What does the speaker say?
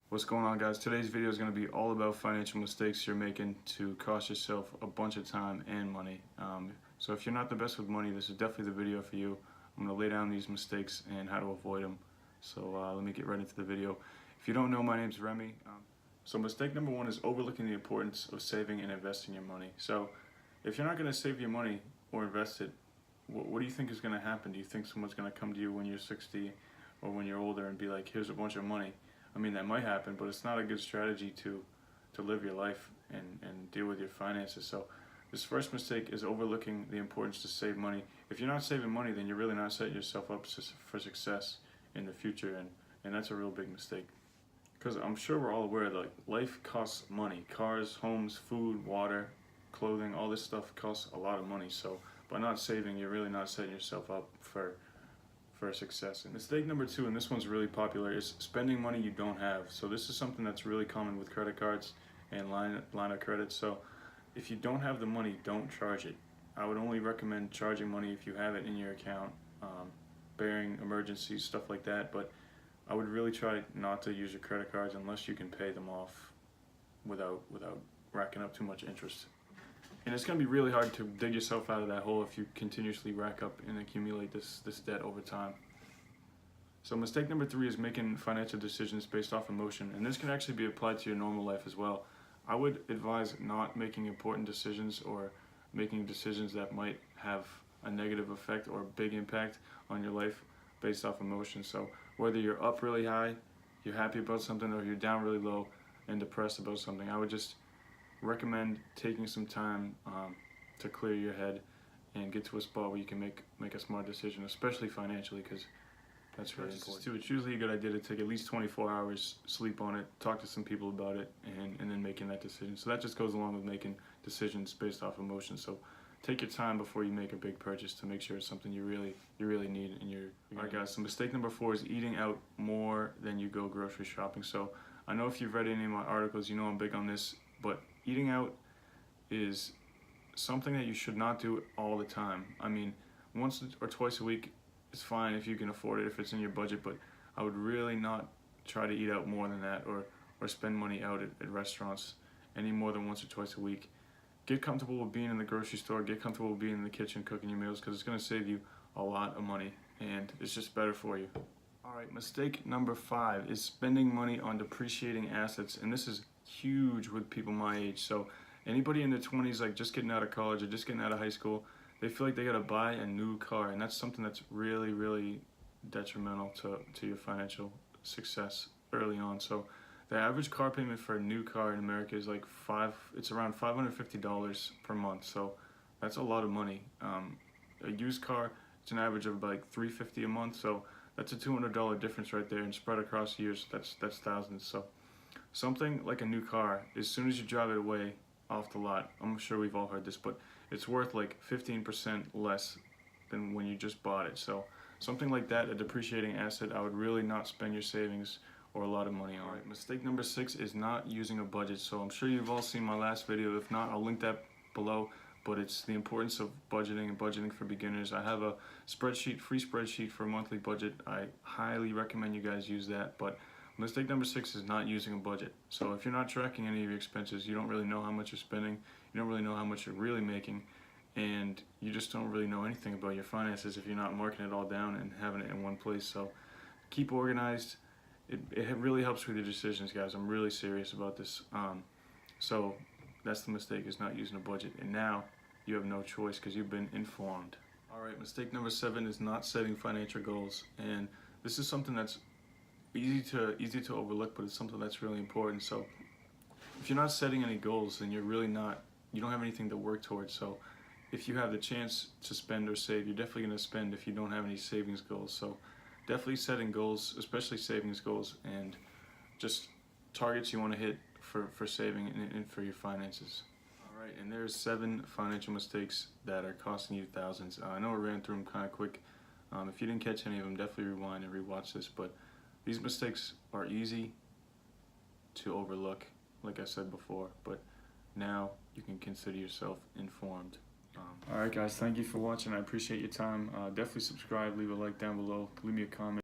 What's going on, guys? Today's video is going to be all about financial mistakes you're making to cost yourself a bunch of time and money. So if you're not the best with money, this is definitely the video for you. I'm going to lay down these mistakes and how to avoid them. So let me get right into the video. If you don't know, my name's Remy. So mistake number one is overlooking the importance of saving and investing your money. So if you're not going to save your money or invest it, what do you think is going to happen? Do you think someone's going to come to you when you're 60 or when you're older and be like, here's a bunch of money? I mean, that might happen, but it's not a good strategy to live your life and deal with your finances. So this first mistake is overlooking the importance to save money. If you're not saving money, then you're really not setting yourself up for success in the future, and that's a real big mistake. Because I'm sure we're all aware that like, life costs money. Cars, homes, food, water, clothing, all this stuff costs a lot of money. So by not saving, you're really not setting yourself up for success. And mistake number two, and this one's really popular, is spending money you don't have. So this is something that's really common with credit cards and line of credit. So if you don't have the money, don't charge it. I would only recommend charging money if you have it in your account, bearing emergencies, stuff like that. But I would really try not to use your credit cards unless you can pay them off without racking up too much interest. And it's going to be really hard to dig yourself out of that hole if you continuously rack up and accumulate this debt over time. So mistake number three is making financial decisions based off emotion, and this can actually be applied to your normal life as well. I would advise not making important decisions or making decisions that might have a negative effect or big impact on your life based off emotion. So whether you're up really high, you're happy about something, or you're down really low and depressed about something, I would just recommend taking some time to clear your head and get to a spot where you can make a smart decision, especially financially, because that's really important. It's usually a good idea to take at least 24 hours sleep on it, talk to some people about it, and then making that decision. So that just goes along with making decisions based off emotion. So take your time before you make a big purchase to make sure it's something you really need. Alright, guys, so mistake number four is eating out more than you go grocery shopping. So I know if you've read any of my articles, you know I'm big on this, but eating out is something that you should not do all the time. I mean, once or twice a week is fine if you can afford it, if it's in your budget, but I would really not try to eat out more than that or spend money out at restaurants any more than once or twice a week. Get comfortable with being in the grocery store, get comfortable with being in the kitchen cooking your meals, because it's going to save you a lot of money and it's just better for you. Alright, mistake number five is spending money on depreciating assets, and this is huge with people my age. So anybody in their 20s, like just getting out of college or just getting out of high school, they feel like they gotta buy a new car, and that's something that's really detrimental to your financial success early on. So the average car payment for a new car in America is like it's around $550 per month. So that's a lot of money. A used car, it's an average of like $350 a month. So that's a $200 difference right there, and spread across years, that's thousands. So something like a new car, as soon as you drive it away off the lot, I'm sure we've all heard this, but it's worth like 15% less than when you just bought it. So something like that, a depreciating asset, I would really not spend your savings or a lot of money on it. Mistake number six is not using a budget. So I'm sure you've all seen my last video. If not, I'll link that below. But it's the importance of budgeting and budgeting for beginners. I have a spreadsheet, free spreadsheet for a monthly budget. I highly recommend you guys use that. But mistake number six is not using a budget. So if you're not tracking any of your expenses, you don't really know how much you're spending, you don't really know how much you're really making, and you just don't really know anything about your finances if you're not marking it all down and having it in one place. So keep organized. It really helps with your decisions, guys. I'm really serious about this. So that's the mistake, is not using a budget. And now you have no choice because you've been informed. Alright, mistake number seven is not setting financial goals. And this is something that's easy to overlook, but it's something that's really important. So if you're not setting any goals, then you don't have anything to work towards. So if you have the chance to spend or save, you're definitely going to spend if you don't have any savings goals. So definitely setting goals, especially savings goals, and just targets you want to hit for saving and for your finances. Alright, and there's 7 financial mistakes that are costing you thousands. I know I ran through them kind of quick. If you didn't catch any of them, definitely rewind and rewatch this, but these mistakes are easy to overlook, like I said before, but now you can consider yourself informed. Alright guys, thank you for watching. I appreciate your time. Definitely subscribe, leave a like down below, leave me a comment.